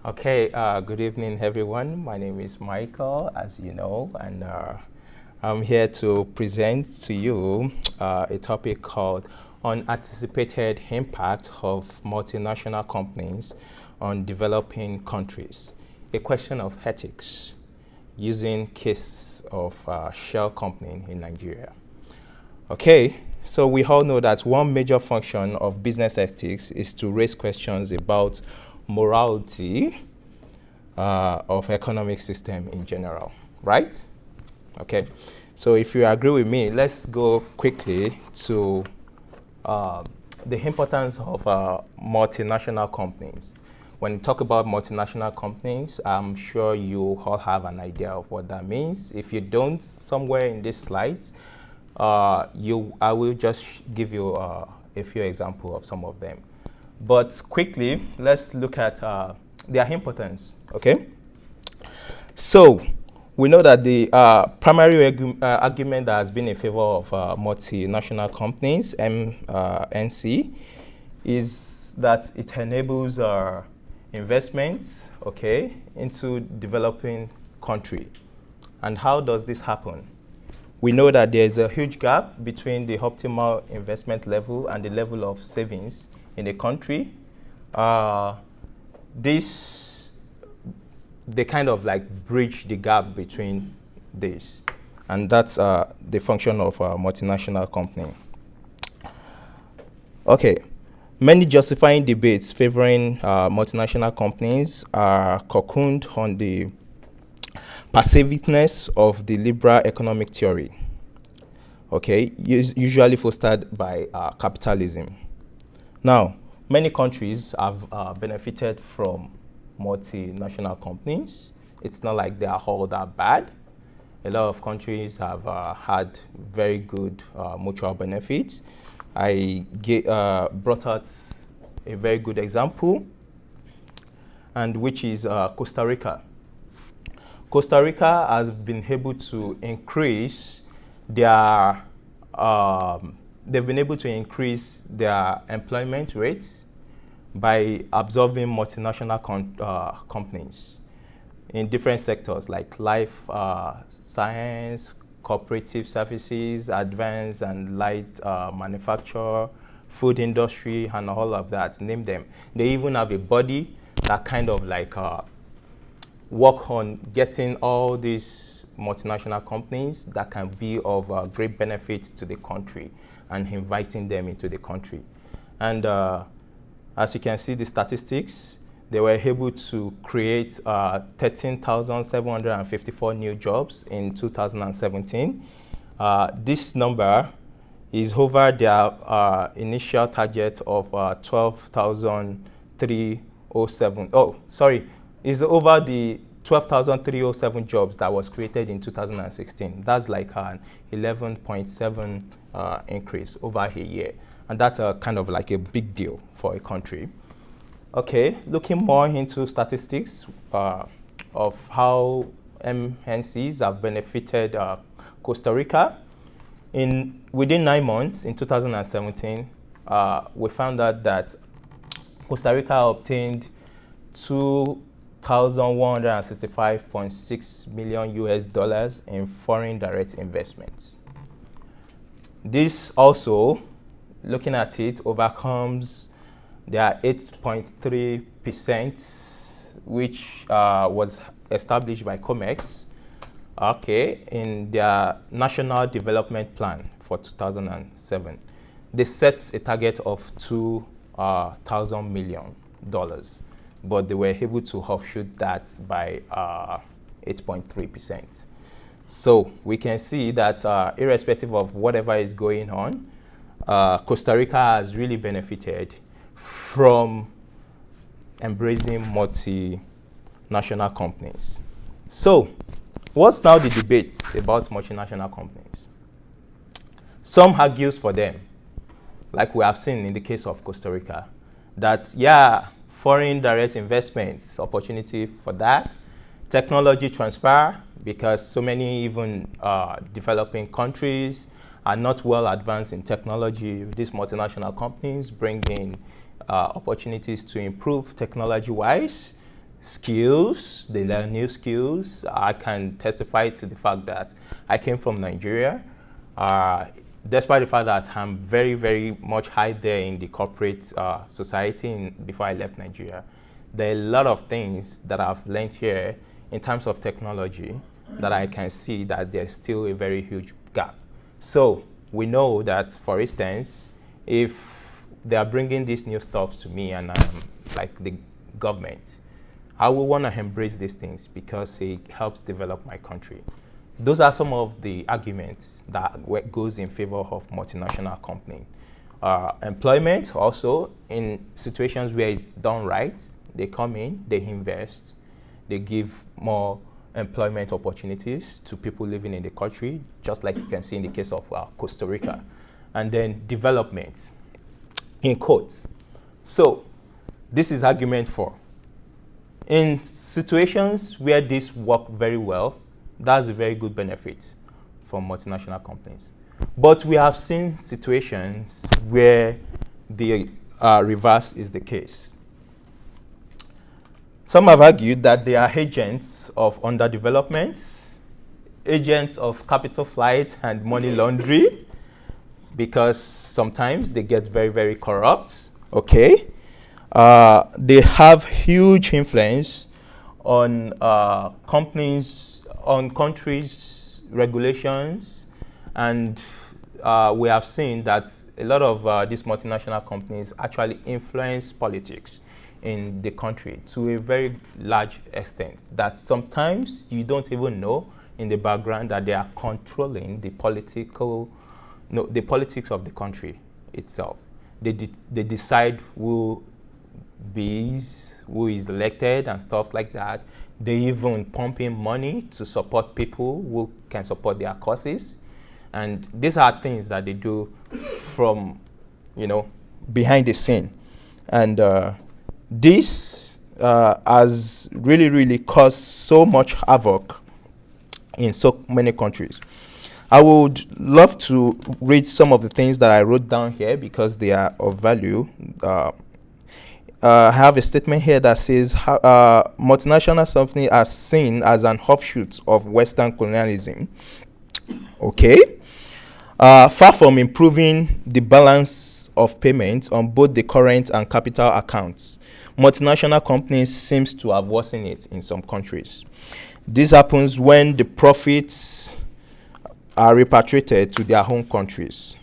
Okay, good evening, everyone. My name is Michael, as you know, and I'm here to present to you a topic called Unanticipated Impact of Multinational Companies on Developing Countries, a question of ethics, using case of shell company in Nigeria. Okay, so we all know that one major function of business ethics is to raise questions about morality of economic system in general, right? Okay, so if you agree with me, let's go quickly to uh, the importance of multinational companies. When you talk about multinational companies, I'm sure you all have an idea of what that means. If you don't, somewhere in these slides, I will just give you a few examples of some of them. But quickly, let's look at their importance, okay? So, we know that the primary argument that has been in favor of multinational companies, NC, is that it enables investments, okay, into developing country. And how does this happen? We know that there is a huge gap between the optimal investment level and the level of savings in a country. They kind of like bridge the gap between this. And that's the function of a multinational company. Okay, many justifying debates favoring multinational companies are cocooned on the pervasiveness of the liberal economic theory, okay, usually fostered by capitalism. Now, many countries have benefited from multinational companies. It's not like they are all that bad. A lot of countries have had very good mutual benefits. I brought out a very good example, and which is Costa Rica. Costa Rica has been able to increase their they've been able to increase their employment rates by absorbing multinational companies in different sectors like life science, cooperative services, advanced and light manufacture, food industry, and all of that, name them. They even have a body that kind of like work on getting all these multinational companies that can be of great benefit to the country and inviting them into the country. And as you can see the statistics, they were able to create 13,754 new jobs in 2017. This number is over their initial target of 12,307. Oh, sorry, is over the 12,307 jobs that was created in 2016. That's like an 11.7 increase over a year. And that's kind of like a big deal for a country. Okay, looking more into statistics of how MNCs have benefited Costa Rica. Within 9 months in 2017, we found out that Costa Rica obtained 2,165.6 million US dollars in foreign direct investments. This also, looking at it, overcomes their 8.3%, which was established by COMEX, okay, in their National Development Plan for 2007. They set a target of $2,000 million, but they were able to offshoot that by 8.3%. So we can see that irrespective of whatever is going on, Costa Rica has really benefited from embracing multinational companies. So, what's now the debate about multinational companies? Some argues for them, like we have seen in the case of Costa Rica, that yeah, foreign direct investments, opportunity for that, technology transfer, because so many even developing countries are not well advanced in technology. These multinational companies bring in opportunities to improve technology-wise, skills, they learn new skills. I can testify to the fact that I came from Nigeria. Despite the fact that I'm very, very much high there in the corporate society before I left Nigeria, there are a lot of things that I've learned here in terms of technology that I can see that there's still a very huge gap. So we know that, for instance, if they are bringing these new stuffs to me and I'm like the government, I will want to embrace these things because it helps develop my country. Those are some of the arguments that goes in favor of multinational company. Employment also, in situations where it's done right, they come in, they invest, they give more employment opportunities to people living in the country, just like you can see in the case of Costa Rica. And then development, in quotes. So this is argument 4. In situations where this work very well, that's a very good benefit for multinational companies. But we have seen situations where the reverse is the case. Some have argued that they are agents of underdevelopment, agents of capital flight and money laundering, because sometimes they get very, very corrupt. Okay. They have huge influence on companies, on countries' regulations, and we have seen that a lot of these multinational companies actually influence politics in the country to a very large extent, that sometimes you don't even know in the background that they are controlling the politics of the country itself. They decide who is elected and stuff like that. They even pump in money to support people who can support their causes. And these are things that they do from, behind the scene. And this has really, really caused so much havoc in so many countries. I would love to read some of the things that I wrote down here because they are of value. I have a statement here that says multinational companies are seen as an offshoot of Western colonialism. Okay. Far from improving the balance of payments on both the current and capital accounts, multinational companies seems to have worsened it in some countries. This happens when the profits are repatriated to their home countries.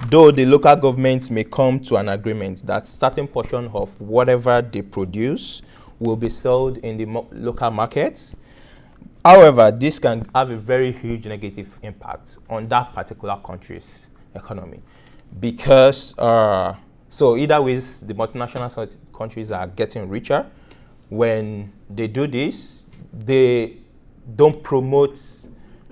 Though the local governments may come to an agreement that certain portion of whatever they produce will be sold in the local markets, however, this can have a very huge negative impact on that particular country's economy. Because, so either ways, the multinational countries are getting richer. When they do this, they don't promote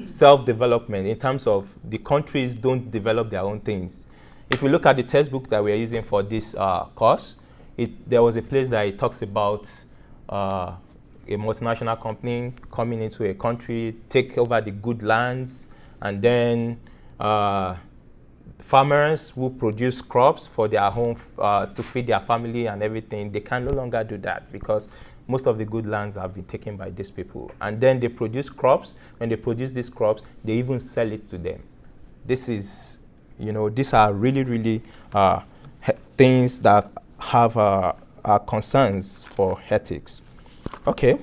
self-development in terms of the countries don't develop their own things. If we look at the textbook that we are using for this course, there was a place that it talks about a multinational company coming into a country, take over the good lands, and then farmers who produce crops for their home to feed their family and everything, they can no longer do that because most of the good lands have been taken by these people. And then they produce crops. When they produce these crops, they even sell it to them. This is, these are really, really things that have concerns for ethics. Okay.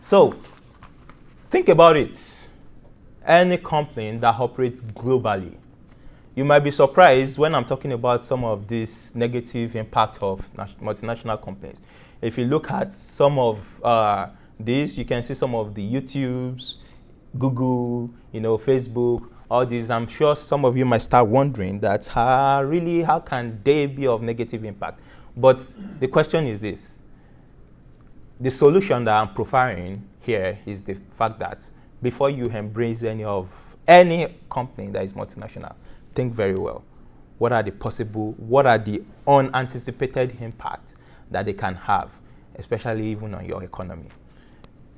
So, think about it. Any company that operates globally, you might be surprised when I'm talking about some of this negative impact of multinational companies. If you look at some of these, you can see some of the YouTubes, Google, Facebook, all these. I'm sure some of you might start wondering that really, how can they be of negative impact? But the question is this. The solution that I'm profiling here is the fact that before you embrace any company that is multinational, think very well. What are the unanticipated impacts that they can have, especially even on your economy?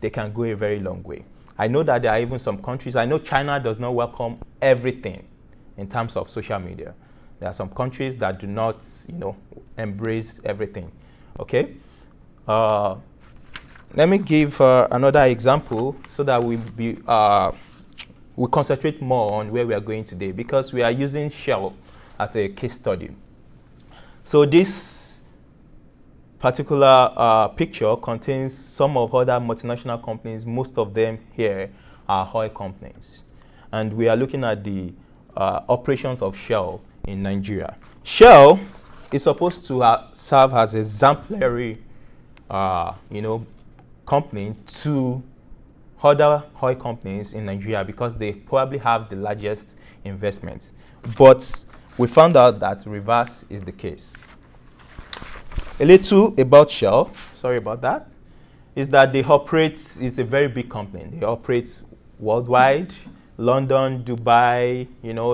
They can go a very long way. I know that there are even some countries, I know China does not welcome everything in terms of social media. There are some countries that do not, embrace everything. Okay. Let me give another example so that we concentrate more on where we are going today, because we are using Shell as a case study. So this particular picture contains some of other multinational companies. Most of them here are oil companies. And we are looking at the operations of Shell in Nigeria. Shell is supposed to serve as an exemplary company to other oil companies in Nigeria, because they probably have the largest investments. But we found out that reverse is the case. A little about Shell, sorry about that, is that they operate, it's a very big company. They operate worldwide, London, Dubai,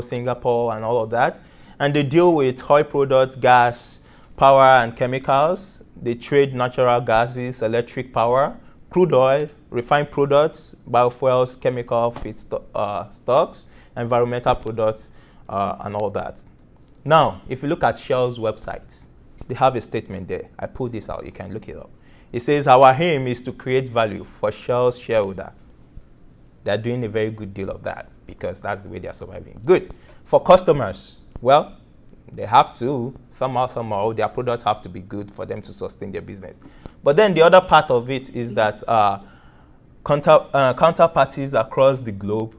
Singapore and all of that. And they deal with oil products, gas, power and chemicals. They trade natural gases, electric power, crude oil, refined products, biofuels, chemical feedstocks, environmental products, and all that. Now, if you look at Shell's website, they have a statement there. I pulled this out. You can look it up. It says, our aim is to create value for Shell's shareholder. They're doing a very good deal of that, because that's the way they're surviving. Good. For customers, well, they have to, somehow, their products have to be good for them to sustain their business. But then the other part of it is that counterparties across the globe,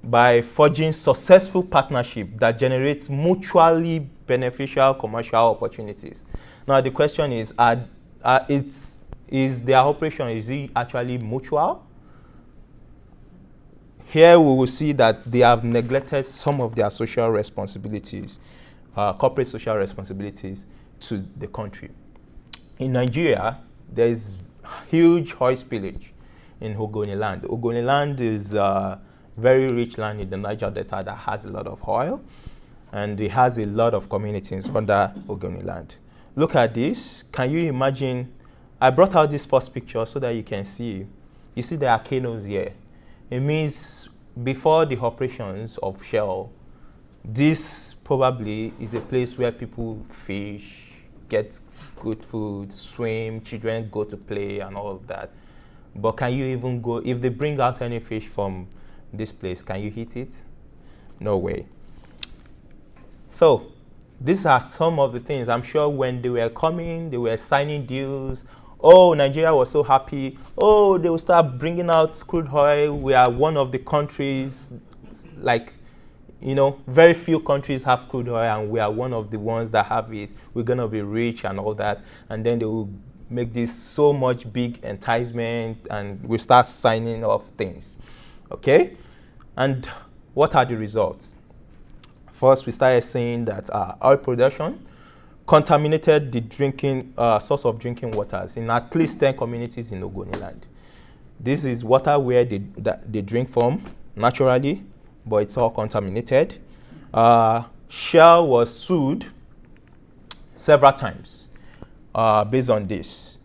by forging successful partnership that generates mutually beneficial commercial opportunities. Now the question is their operation, is it actually mutual? Here we will see that they have neglected some of their social responsibilities, corporate social responsibilities to the country. In Nigeria, there is huge oil spillage in Ogoniland. Ogoniland is very rich land in the Niger Delta that has a lot of oil, and it has a lot of communities under Ogoniland. Look at this. Can you imagine? I brought out this first picture so that you can see. You see the volcanoes here. It means before the operations of Shell, this probably is a place where people fish, get good food, swim, children go to play and all of that. But can you even go, if they bring out any fish from this place, can you eat it? No way. So these are some of the things. I'm sure when they were coming, they were signing deals. Oh, Nigeria was so happy. Oh, they will start bringing out crude oil. We are one of the countries, very few countries have crude oil, and we are one of the ones that have it. We're going to be rich and all that. And then they will make this so much big enticement, and we start signing off things. Okay? And what are the results? First, we started saying that oil production contaminated the drinking source of drinking waters in at least 10 communities in Ogoniland. This is water where they drink from naturally, but it's all contaminated. Shell was sued several times based on this.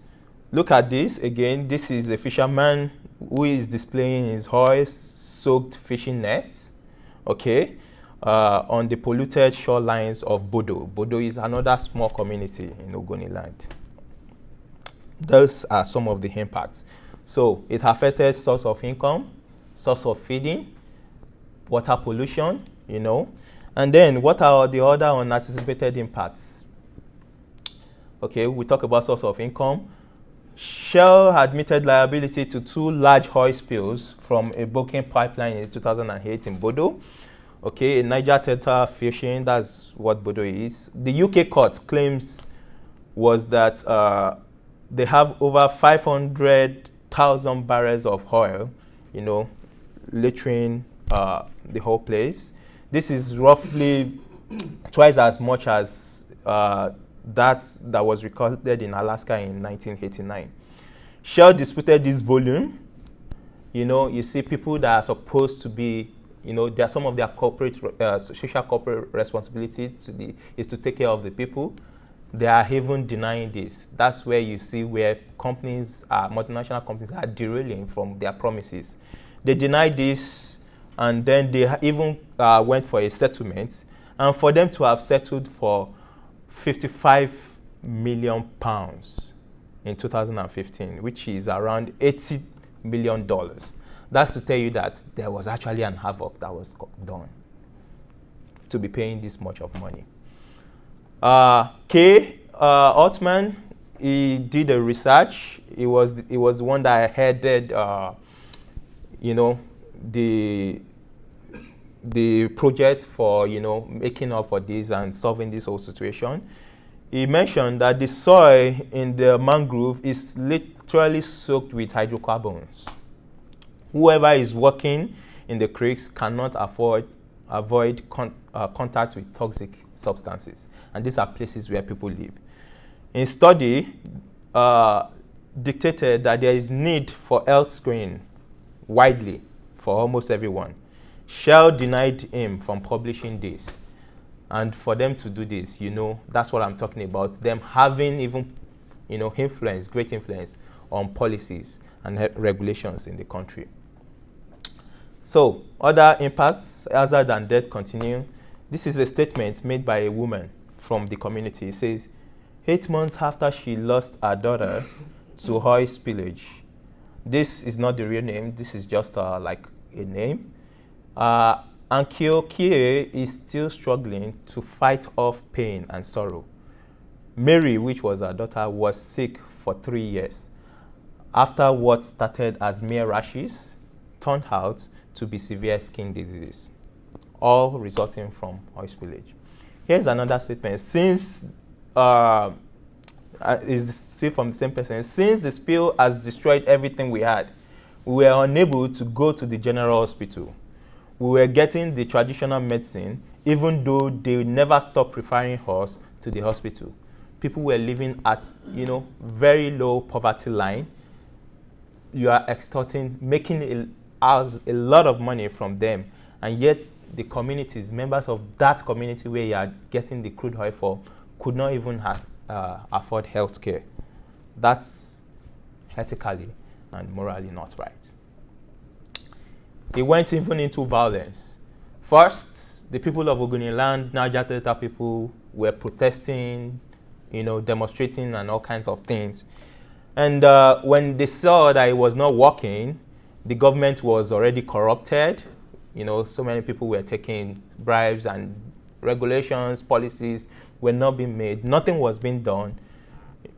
Look at this again. This is a fisherman who is displaying his oil-soaked fishing nets, okay, on the polluted shorelines of Bodo. Bodo is another small community in Ogoniland. Those are some of the impacts. So it affected source of income, source of feeding, water pollution, And then what are the other unanticipated impacts? Okay, we talk about source of income. Shell admitted liability to 2 large oil spills from a broken pipeline in 2008 in Bodo. Okay, Niger Delta fishing, that's what Bodo is. The UK court claims was that they have over 500,000 barrels of oil, littering the whole place. This is roughly twice as much as that was recorded in Alaska in 1989. Shell disputed this volume. You see people that are supposed to be, there are some of their corporate, social corporate responsibility is to take care of the people. They are even denying this. That's where you see where companies, multinational companies, are derailing from their promises. They denied this, and then they even went for a settlement. And for them to have settled for £55 million, in 2015, which is around $80 million. That's to tell you that there was actually an havoc that was done to be paying this much of money. Altman, he did a research. It was one that headed, the project for, making up for this and solving this whole situation. He mentioned that the soil in the mangrove is literally soaked with hydrocarbons. Whoever is working in the creeks cannot avoid contact with toxic substances, and these are places where people live. In study, dictated that there is need for health screening widely for almost everyone. Shell denied him from publishing this. And for them to do this, that's what I'm talking about. Them having even, great influence on policies and regulations in the country. So, other impacts other than death continue. This is a statement made by a woman from the community. It says, 8 months after she lost her daughter to oil spillage. This is not the real name. This is just like a name. Ankyo Kie is still struggling to fight off pain and sorrow. Mary, which was her daughter, was sick for 3 years. After what started as mere rashes, turned out to be severe skin diseases, all resulting from oil spillage. Here's another statement. Since, is still from the same person, since the spill has destroyed everything we had, we were unable to go to the general hospital. We were getting the traditional medicine, even though they never stopped referring us to the hospital. People were living at, very low poverty line. You are extorting, making a lot of money from them, and yet the communities, members of that community where you are getting the crude oil for, could not even afford health care. That's ethically and morally not right. It went even into violence. First, the people of Ogoniland, Niger Delta people were protesting, demonstrating and all kinds of things. And when they saw that it was not working, the government was already corrupted. So many people were taking bribes and regulations, policies were not being made. Nothing was being done.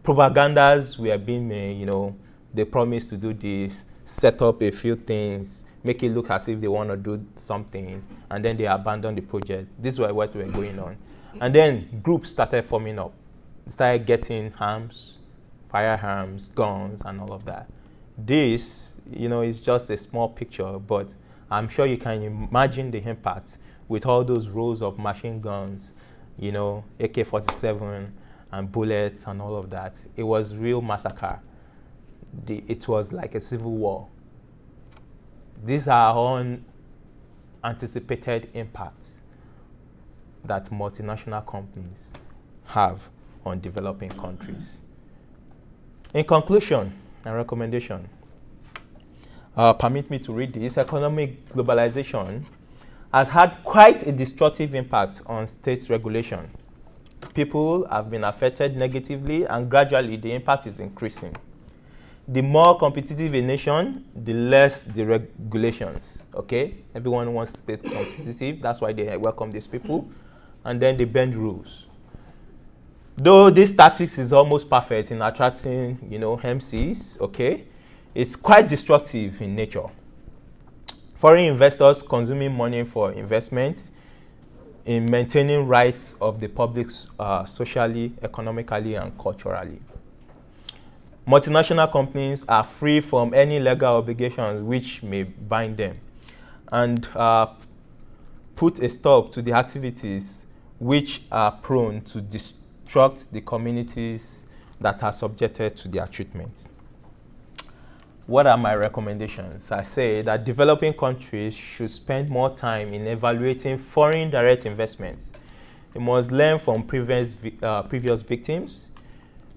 Propagandas were being made, they promised to do this, set up a few things, make it look as if they want to do something, and then they abandon the project. This was what were going on. And then groups started forming up. They started getting arms, firearms, guns, and all of that. This, is just a small picture, but I'm sure you can imagine the impact with all those rows of machine guns, AK-47 and bullets and all of that. It was real massacre. It was like a civil war. These are unanticipated impacts that multinational companies have on developing countries. In conclusion and recommendation, permit me to read this. Economic globalization has had quite a destructive impact on state regulation. People have been affected negatively, and gradually the impact is increasing. The more competitive a nation, the less the regulations, okay? Everyone wants to stay competitive. That's why they welcome these people. And then they bend rules. Though this tactics is almost perfect in attracting, MCs, okay? It's quite destructive in nature. Foreign investors consuming money for investments in maintaining rights of the public socially, economically, and culturally. Multinational companies are free from any legal obligations which may bind them, and put a stop to the activities which are prone to destruct the communities that are subjected to their treatment. What are my recommendations? I say that developing countries should spend more time in evaluating foreign direct investments. They must learn from previous victims.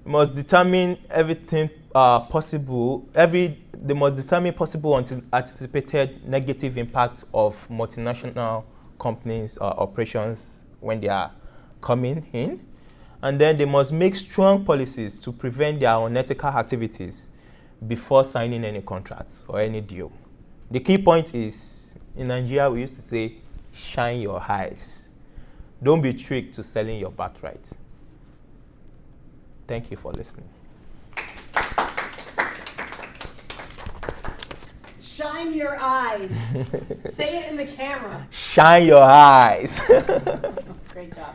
They must determine everything possible. They must determine possible anticipated negative impact of multinational companies' operations when they are coming in. And then they must make strong policies to prevent their unethical activities before signing any contracts or any deal. The key point is, in Nigeria, we used to say, shine your eyes. Don't be tricked to selling your birthright. Thank you for listening. Shine your eyes. Say it in the camera. Shine your eyes. Great job.